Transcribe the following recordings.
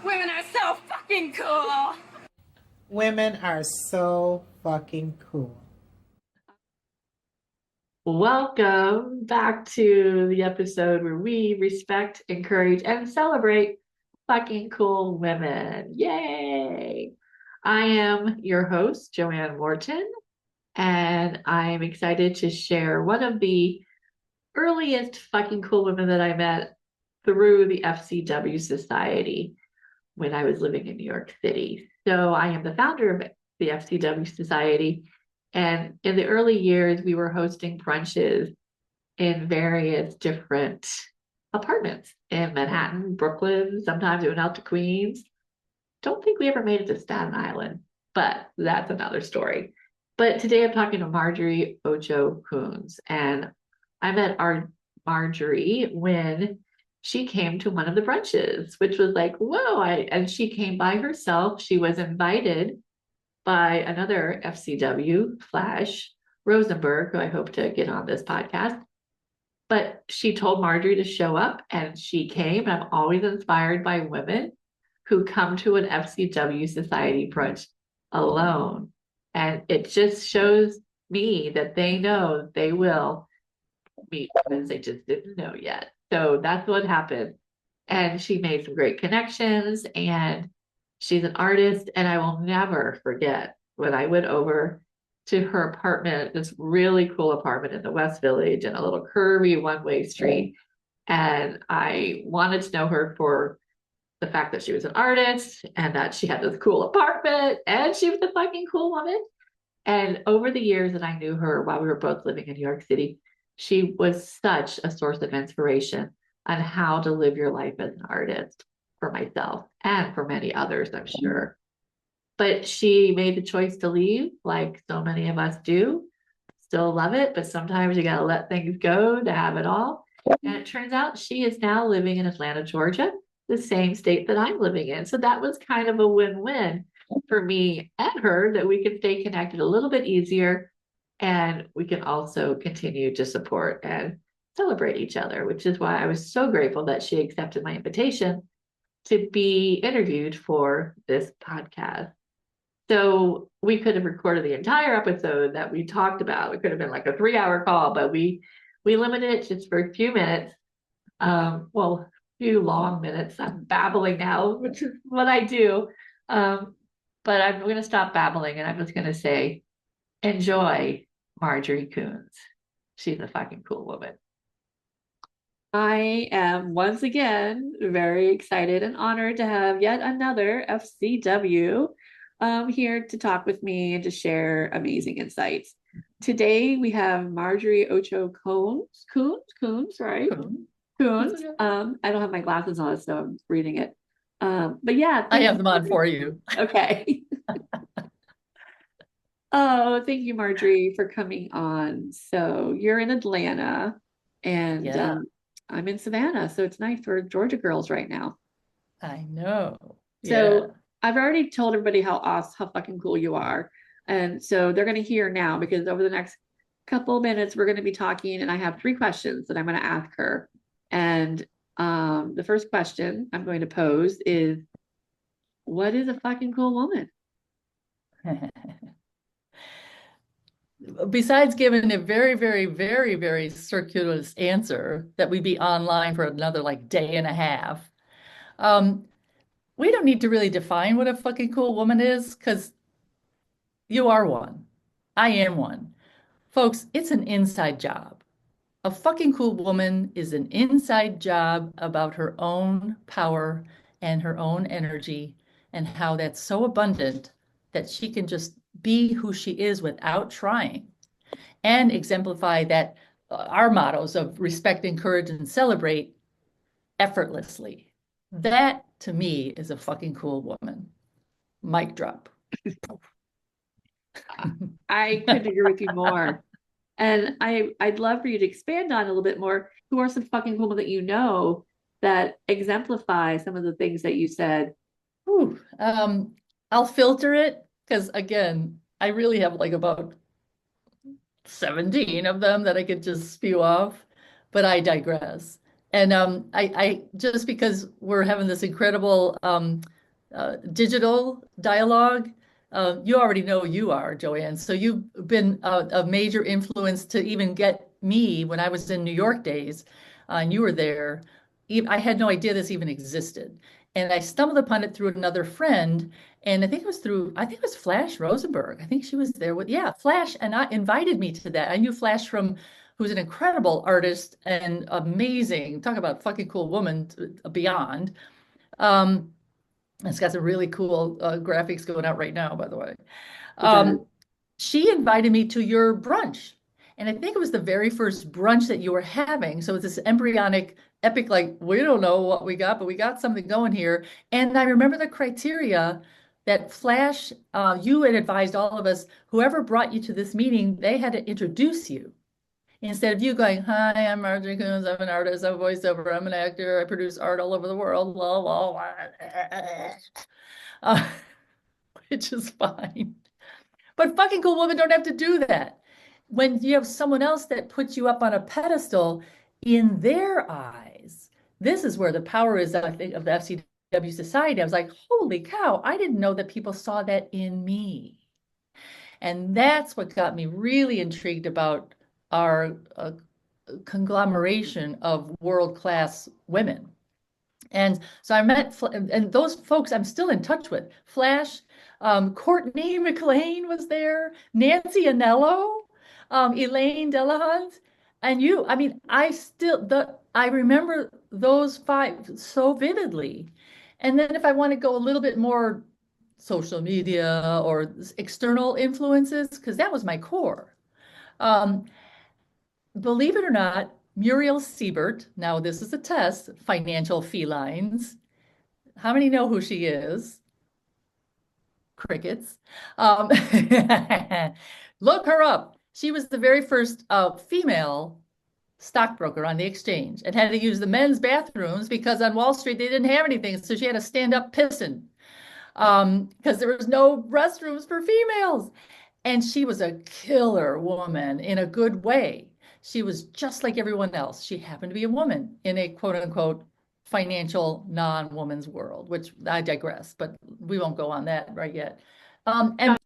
Women are so fucking cool. Women are so fucking cool. Welcome back to the episode where we respect, encourage, and celebrate fucking cool women. Yay! I am your host, Joanne Morton, and I am excited to share one of the earliest fucking cool women that I met through the FCW Society when I was living in New York City. So I am the founder of the FCW Society. And in the early years, we were hosting brunches in various different apartments in Manhattan, Brooklyn. Sometimes we went out to Queens. Don't think we ever made it to Staten Island, but that's another story. But today I'm talking to Marjorie Ocho Kouns, and I met our Marjorie when she came to one of the brunches, which was like, whoa! And she came by herself. She was invited by another FCW, Flash Rosenberg, who I hope to get on this podcast. But she told Marjorie to show up, and she came. And I'm always inspired by women who come to an FCW Society brunch alone. And it just shows me that they know they will meet women they just didn't know yet. So that's what happened. And she made some great connections, and she's an artist. And I will never forget when I went over to her apartment, this really cool apartment in the West Village in a little curvy one-way street. And I wanted to know her for the fact that she was an artist and that she had this cool apartment and she was a fucking cool woman. And over the years that I knew her while we were both living in New York City, she was such a source of inspiration on how to live your life as an artist for myself and for many others, I'm sure. But she made the choice to leave, like so many of us do. Still love it, but sometimes you got to let things go to have it all. And it turns out she is now living in Atlanta, Georgia, the same state that I'm living in. So that was kind of a win-win for me and her, that we can stay connected a little bit easier, and we can also continue to support and celebrate each other, which is why I was so grateful that she accepted my invitation to be interviewed for this podcast. So we could have recorded the entire episode that we talked about. It could have been like a 3-hour call, but we limited it just for a few minutes. Well, a few long minutes. I'm babbling now, which is what I do. But I'm going to stop babbling, and I'm just going to say, enjoy Marjorie Kouns. She's a fucking cool woman. I am once again very excited and honored to have yet another FCW here to talk with me and to share amazing insights. Today we have Marjorie Ocho Kouns, right? Kouns. I don't have my glasses on, so I'm reading it. But yeah, I have them on for you. Okay. Oh, thank you, Marjorie, for coming on. So you're in Atlanta, and Yeah. I'm in Savannah, so it's nice for Georgia girls right now. I know. So Yeah. I've already told everybody how fucking cool you are. And so they're going to hear now, because over the next couple of minutes, we're going to be talking, and I have 3 questions that I'm going to ask her. And the first question I'm going to pose is, what is a fucking cool woman? Besides giving a very, very, very, very circuitous answer that we'd be online for another like day and a half, we don't need to really define what a fucking cool woman is, because you are one. I am one. Folks, it's an inside job. A fucking cool woman is an inside job about her own power and her own energy, and how that's so abundant that she can just be who she is without trying, and exemplify that our mottos of respect, encourage, and celebrate effortlessly. That to me is a fucking cool woman. Mic drop. I couldn't agree with you more. And I'd love for you to expand on a little bit more. Who are some fucking women that you know that exemplify some of the things that you said? Ooh, I'll filter it, because again, I really have like about 17 of them that I could just spew off, but I digress. And I just because we're having this incredible digital dialogue. You already know you are, Joanne. So you've been a major influence to even get me when I was in New York days, and you were there. I had no idea this even existed. And I stumbled upon it through another friend. And I think it was Flash Rosenberg. I think she was there with, yeah, Flash. And I invited me to that. I knew Flash who's an incredible artist and amazing, talk about fucking cool woman beyond. Um, it's got some really cool graphics going out right now, by the way. does. She invited me to your brunch. And I think it was the very first brunch that you were having. So it's this embryonic, epic, like, we don't know what we got, but we got something going here. And I remember the criteria that Flash, you had advised all of us, whoever brought you to this meeting, they had to introduce you. Instead of you going, hi, I'm Marjorie Kouns, I'm an artist, I'm a voiceover, I'm an actor, I produce art all over the world, blah, blah, blah. Uh, which is fine. But fucking cool women don't have to do that. When you have someone else that puts you up on a pedestal in their eyes, this is where the power is, I think, of the FCW society. I was like, holy cow, I didn't know that people saw that in me. And that's what got me really intrigued about our conglomeration of world-class women. And so I met, and those folks I'm still in touch with. Flash, Courtney McLean was there, Nancy Anello, Elaine Delahunt, and you. I mean, I remember those five so vividly. And then if I want to go a little bit more social media or external influences, because that was my core. Um, Believe it or not, Muriel Siebert, now this is a test, financial felines. How many know who she is? Crickets. Um, look her up. She was the very first female stockbroker on the exchange and had to use the men's bathrooms because on Wall Street they didn't have anything. So she had to stand up pissing because there was no restrooms for females. And she was a killer woman in a good way. She was just like everyone else. She happened to be a woman in a quote unquote financial non-woman's world, which I digress, but we won't go on that right yet. And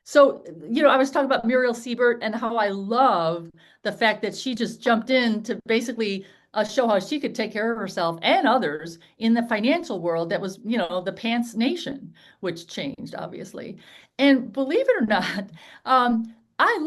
so, I was talking about Muriel Siebert and how I love the fact that she just jumped in to basically show how she could take care of herself and others in the financial world that was, the pants nation, which changed, obviously. And believe it or not, I love